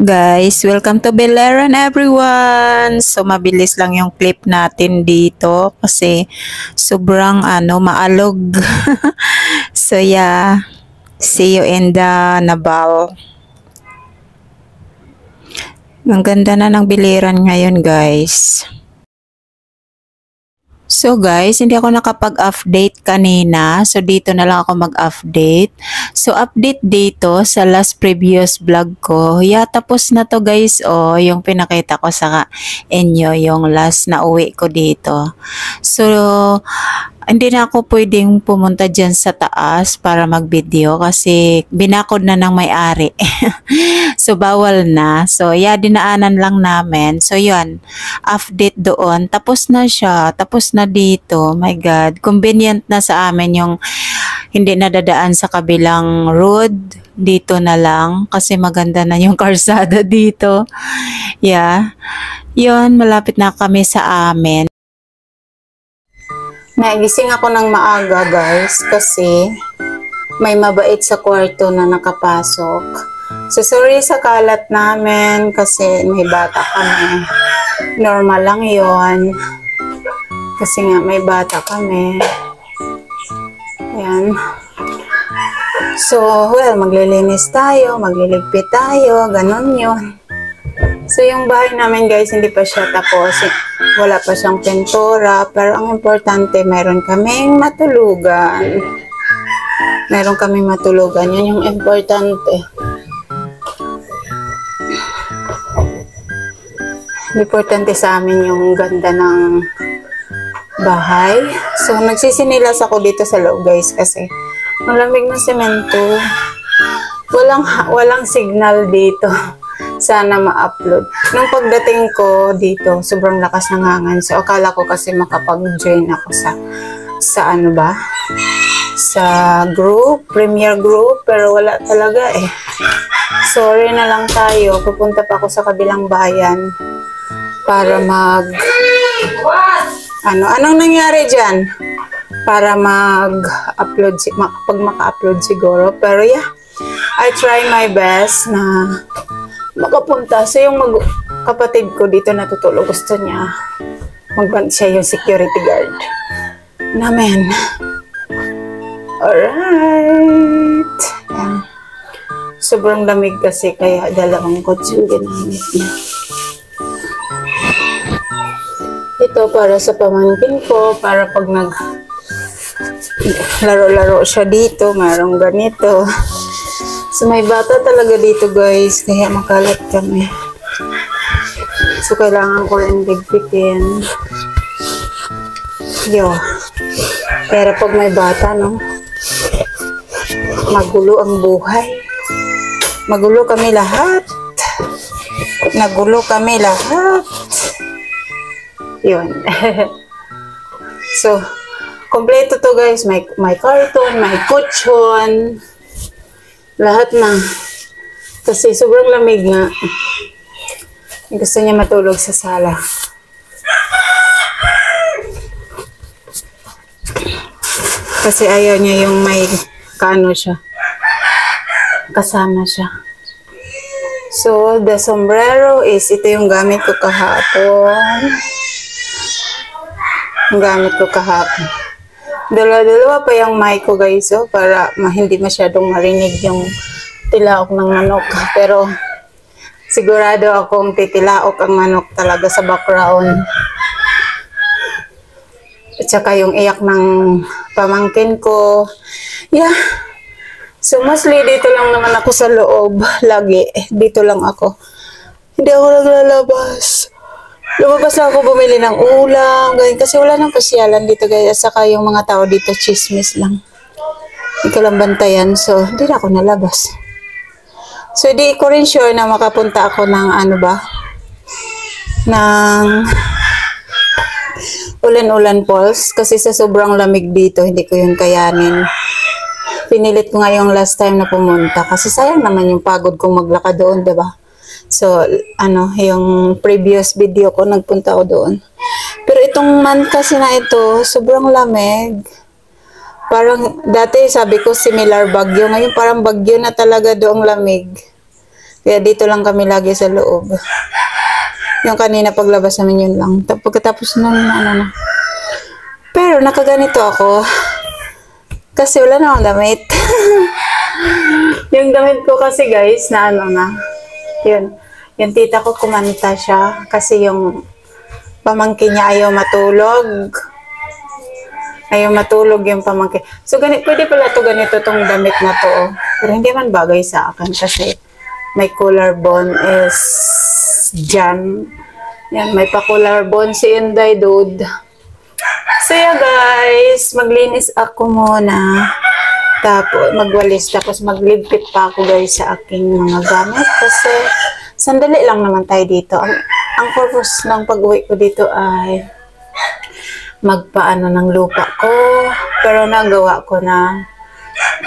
Guys, welcome to Beleran everyone. So mabilis lang yung clip natin dito kasi sobrang maalog. So yeah, see you in the Nabal. Ang ganda na ng Biliran ngayon, guys. So guys, hindi ako nakapag-update kanina. So dito na lang ako mag-update. So update dito sa last previous vlog ko. Yeah, tapos na to guys. Oh, yung pinakita ko sa inyo, yung last na uwi ko dito. So hindi na ako pwedeng pumunta dyan sa taas para mag-video kasi binakod na ng may-ari. So bawal na. So yeah, dinaanan lang namin. So yun, update doon. Tapos na siya. Tapos na dito. My God. Convenient na sa amin yung hindi nadadaan sa kabilang road. Dito na lang. Kasi maganda na yung karsada dito. Yeah. Yun, malapit na kami sa amin. Nagising ako ng maaga guys kasi may mabait sa kwarto na nakapasok. So sorry sa kalat namin kasi may bata kami. Normal lang yon kasi nga may bata kami. Ayan. So well, maglilinis tayo, magliligpit tayo, ganun yun. So yung bahay namin guys hindi pa siya tapos. Wala pa siyang pintura, pero ang importante, meron kaming matulugan. Meron kaming matulugan, yun yung importante. Importante sa amin yung ganda ng bahay. So, nagsisinilas ako dito sa loob guys kasi malamig na semento. Walang signal dito. Sana ma-upload. Nung pagdating ko dito, sobrang lakas ng hangin. So, akala ko kasi makapag-join ako sa ano ba? Sa group, premier group, pero wala talaga eh. Sorry na lang tayo. Pupunta pa ako sa kabilang bayan para anong nangyari dyan? Para mag-upload, pag maka-upload siguro. Pero yeah, I try my best na makapunta. So yung kapatid ko dito natutulog, gusto niya magbant siya yung security guard namin. Alright. Sobrang lamig kasi kaya dalawang kotse yung ginamit niya. Ito para sa pamangkin ko, para pag laro-laro siya dito, mayroong ganito. So, may bata talaga dito guys, kaya makalat kami. So, kailangan ko rin ligpitin. Yo. Pero pag may bata, no? Magulo ang buhay. Magulo kami lahat. Nagulo kami lahat. Yun. So, kompleto to guys. May carton, may kutsyon. Lahat na. Kasi sobrang lamig nga. Gusto niya matulog sa sala. Kasi ayaw niya yung may siya. Kasama siya. So, the sombrero is ito yung gamit ko kahapon. Dalawa pa yung mic ko guys, so, para hindi masyadong marinig yung tilaok ng manok. Pero sigurado akong titilaok ang manok talaga sa background. At saka yung iyak ng pamangkin ko. Yeah. So mostly dito lang naman ako sa loob. Lagi. Dito lang ako. Hindi ako naglalabas. Lumabas lang ako bumili ng ulam, ganyan. Kasi wala nang pasyalan dito guys. Saka yung mga tao dito, chismis lang. Hindi ko lang bantayan. So, hindi na ako nalabas. So, di ko rin sure na makapunta ako ng ng Ulan-Ulan Falls. Kasi sa sobrang lamig dito, hindi ko yun kayanin. Pinilit ko nga yung last time na pumunta. Kasi sayang naman yung pagod kong maglakad doon, diba? So, yung previous video ko, nagpunta ako doon. Pero itong month kasi na ito, sobrang lamig. Parang, dati sabi ko similar bagyo. Ngayon parang bagyo na talaga doong lamig. Kaya dito lang kami lagi sa loob. Yung kanina paglabas namin yun lang. Pagkatapos nun, ano na. Pero nakaganito ako. Kasi wala na akong damit. Yung damit ko kasi guys, na ano na. Yun. Yung tita ko kumanta siya. Kasi yung pamangkin niya ayaw matulog. Ayaw matulog yung pamangkin. So, pwede pala to ganito tong damit na to. Oh. Pero hindi man bagay sa akin kasi may collarbone is dyan. Yan, may pa-collarbone si Inday, dude. So, yeah guys, maglinis ako muna. Tapos, magwalis. Tapos, magligpit pa ako guys sa aking mga gamit. Kasi, sandali lang naman tayo dito. Ang purpose ng pag-uwi ko dito ay magpaano ng lupa ko. Pero nagawa ko na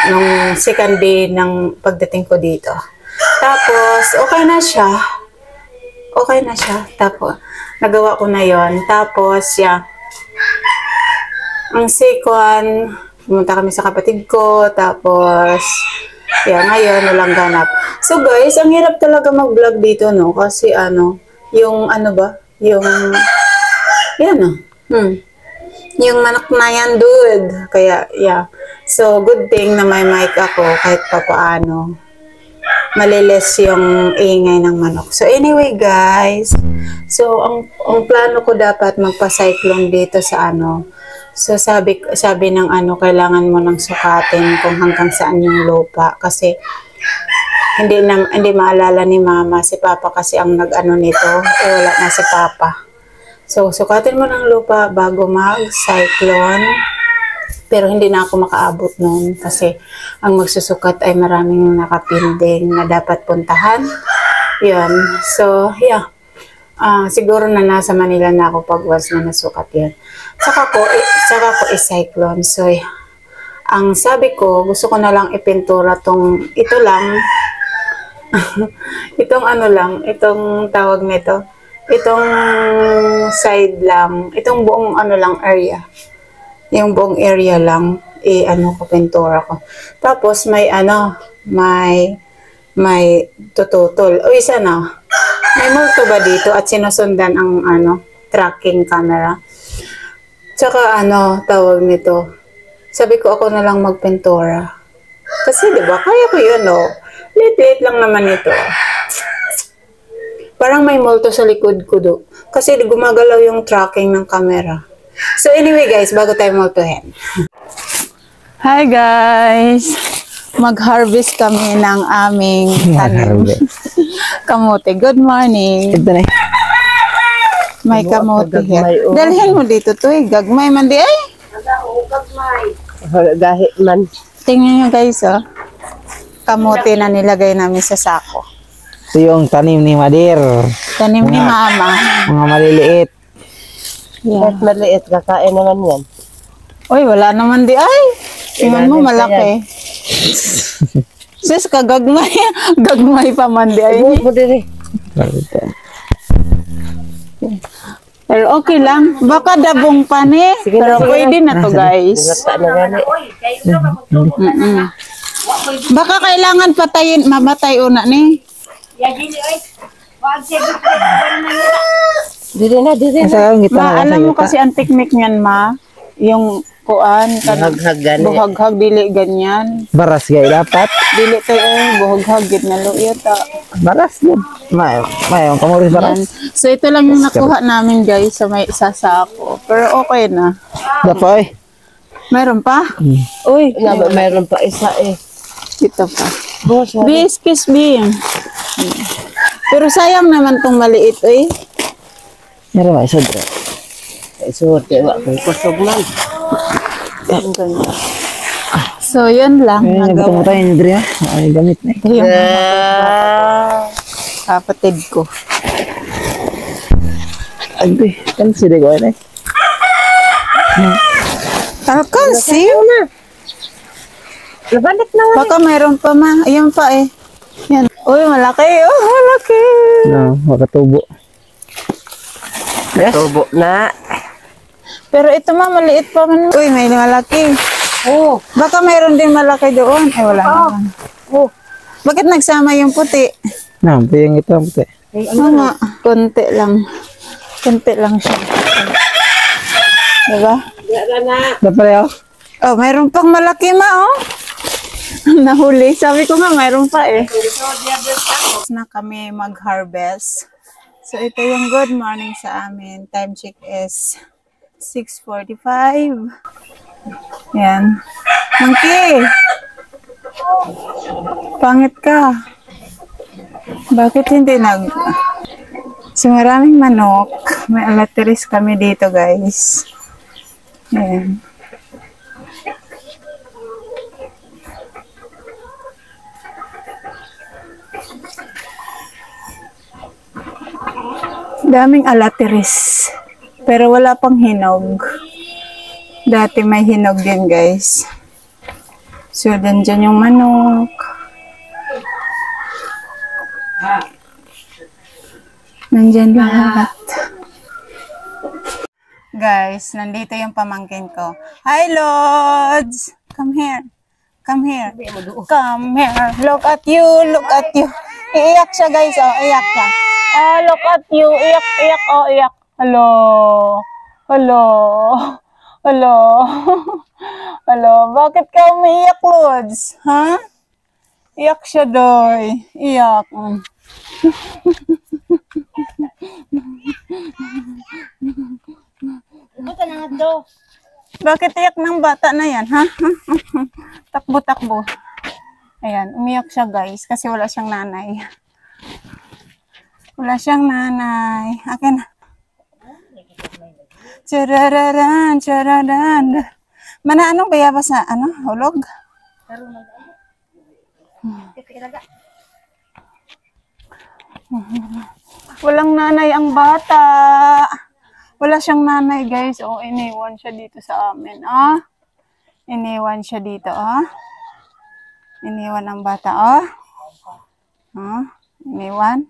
nung second day ng pagdating ko dito. Tapos, okay na siya. Okay na siya. Tapos, nagawa ko na yon. Tapos, yeah. Ang second, pumunta kami sa kapatid ko. Tapos, yeah, ngayon, walang ganap. So, guys, ang hirap talaga mag-vlog dito, no? Kasi, yung, yung, yan, yung manok na yan, dude. Kaya, yeah. So, good thing na may mic ako kahit pa paano. Malilis yung ingay ng manok. So, anyway, guys. So, ang plano ko dapat magpa-cyclone dito sa So, sabi ng kailangan mo nang sukatin kung hanggang saan yung lupa. Kasi, hindi maalala ni Mama. Si Papa kasi ang nag-ano nito. Wala na si Papa. So, sukatin mo ng lupa bago mag-cyclone. Pero hindi na ako makaabot noon kasi ang magsusukat ay maraming nakapinding na dapat puntahan. Yun. So, yeah. Siguro na nasa Manila na ako pag once na nasukat yun. Saka ko i-cyclone. So, ang sabi ko, gusto ko na lang ipintura ito lang. Itong tawag nito. Itong side lang, itong buong area. Yung buong area lang, ko pintura ko. Tapos may tututol. O isa na. May multo ba dito at sinusundan ang tracking camera. Tsaka tawag nito. Sabi ko ako na lang magpintura. Kasi 'di ba, kaya ko 'yun, no. Lit-lit lang naman ito. Parang may multo sa likod ko do. Kasi gumagalaw yung tracking ng camera. So anyway guys, bago tayo multuhin. Hi guys! Mag-harvest kami ng aming kamote. Good morning! Ito na. May kamote here. Dalhin mo dito to gagmay man di ay. Gahit man. Tingnan nyo guys kamote na nilagay namin sa sako. Ito yung tanim ni Madir. Tanim ni Mama. Mga maliliit. Yeah. Kahit maliit, kakain naman yan. Uy, wala naman di ay. Tingnan mo malaki. Sis, kagagmay. Gagmay pa man di ay. Pero okay lang. Baka dabong pa ni. Pero pwede na to guys. Baka kailangan mamatay una ni. Dili na. Alam mo kasi ang technique niyan, Ma. Yung kuan, buhaghag, dili ganyan. Baras gay dapat. Dili tayo buhaghag, gid na luyot. Baras yun. May kamuris baras. So ito lang yung nakuha namin guys sa may isa sako. Pero okay na. Dapoy. Meron pa? Uy, mayroon pa isa ito pa. Bis. Pero sayang naman tong maliit, Meron ba isa dito? Isod, kusog man. So, yun lang. Nagawa tayo ni Dria. Ay, gamit na. Ito yung kapatid ko. Agdi, kan sila ko na. Kalkansi? Nabalik na nga. Baka mayroon pa, Ma. Ayan pa Yan. Uy, malaki. Oh, malaki. No, makatubo. Yes. Tubo na. Pero ito Ma, maliit pa man. Uy, may malaki. Oh. Baka mayroon din malaki doon. Ay, wala naman. Oh. Bakit nagsama yung puti? Nampi yang itu ang puti. Oo nga, konti lang. Konti lang siya. Diba? Dapat ya? Oh, mayroon pang malaki ma, oh. Nahuli. Sabi ko nga, mayroon pa eh. Na kami mag-harvest. So, ito yung good morning sa amin. Time check is 6:45. Yan. Monkey! Pangit ka. Bakit hindi So, maraming manok. May alateris kami dito, guys. Ayan. Daming alateris. Pero wala pang hinog. Dati may hinog din, guys. So, dyan yung manok. Nandyan lahat. Guys, nandito yung pamangkin ko. Hi, Lods! Come here. Come here. Come here. Look at you. Look at you. Iiyak siya, guys. Oh, iiyak siya. Oh, look at you. Iyak, iyak. Oh, iyak. Hello. Hello. Hello. Hello. Bakit ka umiiyak, Lods? Ha? Iyak siya, doy. Iyak. Bakit iyak ng bata na yan, ha? Takbo-takbo. Ayan, umiyak siya, guys, kasi wala siyang nanay. Wala siyang nanay. Akin. Charararan, chararan. Mana anong bayabas na, hulog? Walang nanay ang bata. Wala siyang nanay, guys. Oh, iniwan siya dito sa amin. Ah, iniwan siya dito, ah. Iniwan ang bata, ah. Ah, iniwan.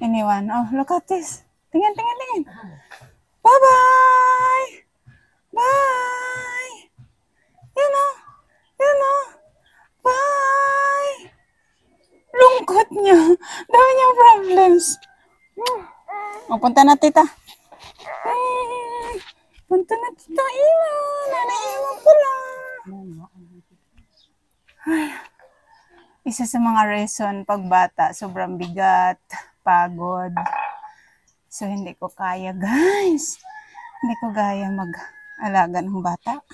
Iniwan. Oh, look at this. Tingin, tingin, tingin. Bye-bye. Bye. You know. You know. Bye. Lungkot niya. Dami niyang problems. Oh, punta na, tita. Punta na, tita. Iwan. Naiiwan ko lang. Ay. Isa sa mga reason pagbata, sobrang bigat, pagod. So, hindi ko kaya, guys. Hindi ko kaya mag-alaga ng bata.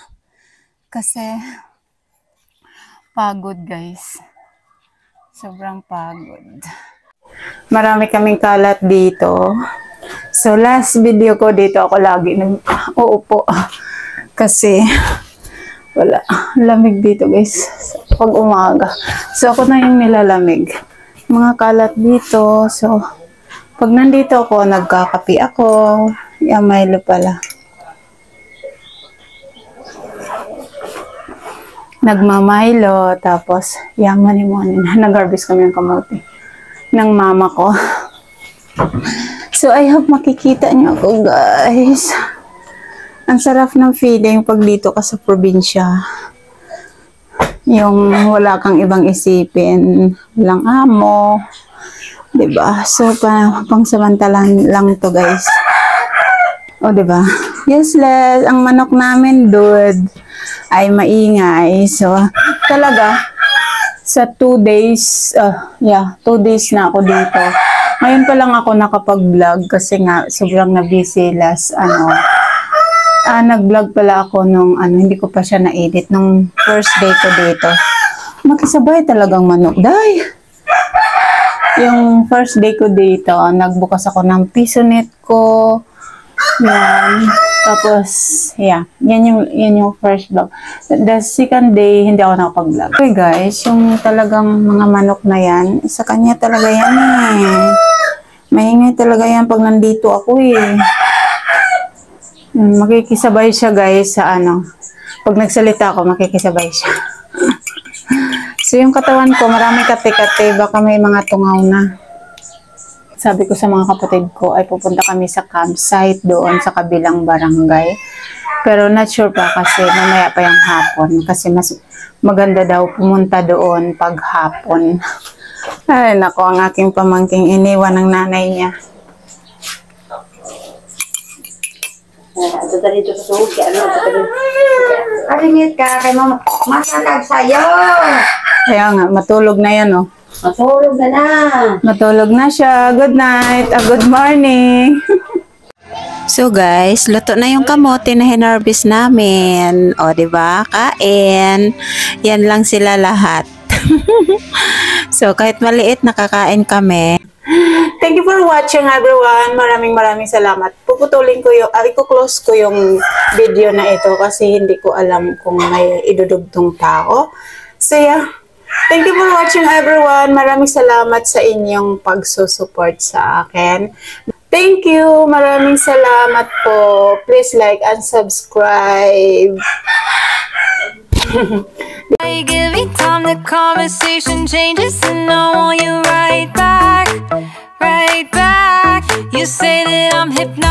Kasi, pagod, guys. Sobrang pagod. Marami kaming kalat dito. So, last video ko dito, ako lagi uupo. Kasi, wala. Lamig dito, guys. Pag umaga. So, ako na yung nilalamig. Mga kalat dito. So, pag nandito ako, nagkakapi ako. Yung Milo pala. Nagmamilo. Tapos, yung mani-mani. Nag-harvest kami ng kamote. Ng mama ko. So, I hope makikita niyo ako, guys. Ang sarap ng feeling pag dito ka sa probinsya. Yung wala kang ibang isipin. Walang amo. Diba? So, pangsamantalan lang to, guys. O, diba? Useless. Ang manok namin, dude, ay maingay. So, talaga, sa 2 days, 2 days na ako dito. Ngayon pa lang ako nakapag-vlog kasi nga, sobrang na-busy last, nag-vlog pala ako nung, hindi ko pa siya na-edit, nung first day ko dito. Makisabay talagang manok, day! Yung first day ko dito, nagbukas ako ng piso net ko. Yan. Tapos, yeah. Yan yung first vlog. The second day, hindi ako nakapag-vlog. Okay guys, yung talagang mga manok na yan, sa kanya talaga yan eh. Maingay talaga yan pag nandito ako eh. Makikisabay siya guys sa pag nagsalita ako, makikisabay siya. So yung katawan ko, marami kati-kati, baka may mga tungaw na. Sabi ko sa mga kapatid ko, ay pupunta kami sa campsite doon sa kabilang barangay. Pero not sure pa kasi mamaya pa yung hapon. Kasi mas maganda daw pumunta doon pag hapon. Ay, nako, ang aking pamangking iniwan ng nanay niya. Ito dito sa suhod, kaya ano, ito dito. Karingit ka, kay mama, masakag sa'yo. Kaya nga, matulog na yan, oh. Matulog na na. Matulog na siya. Good night. Good morning. So guys, luto na yung kamote na hinarvest namin. O, di ba? Kain. Yan lang sila lahat. So, kahit maliit, nakakain kami. Thank you for watching, everyone. Maraming salamat. Puputulin ko yung, i-close ko yung video na ito kasi hindi ko alam kung may idudugtong tao. So, yeah. Thank you for watching, everyone. Maraming salamat sa inyong pagsusupport sa akin. Thank you. Maraming salamat po. Please like and subscribe. You give me time, the conversation changes, and I want you right back, right back. You say that I'm hypnotized.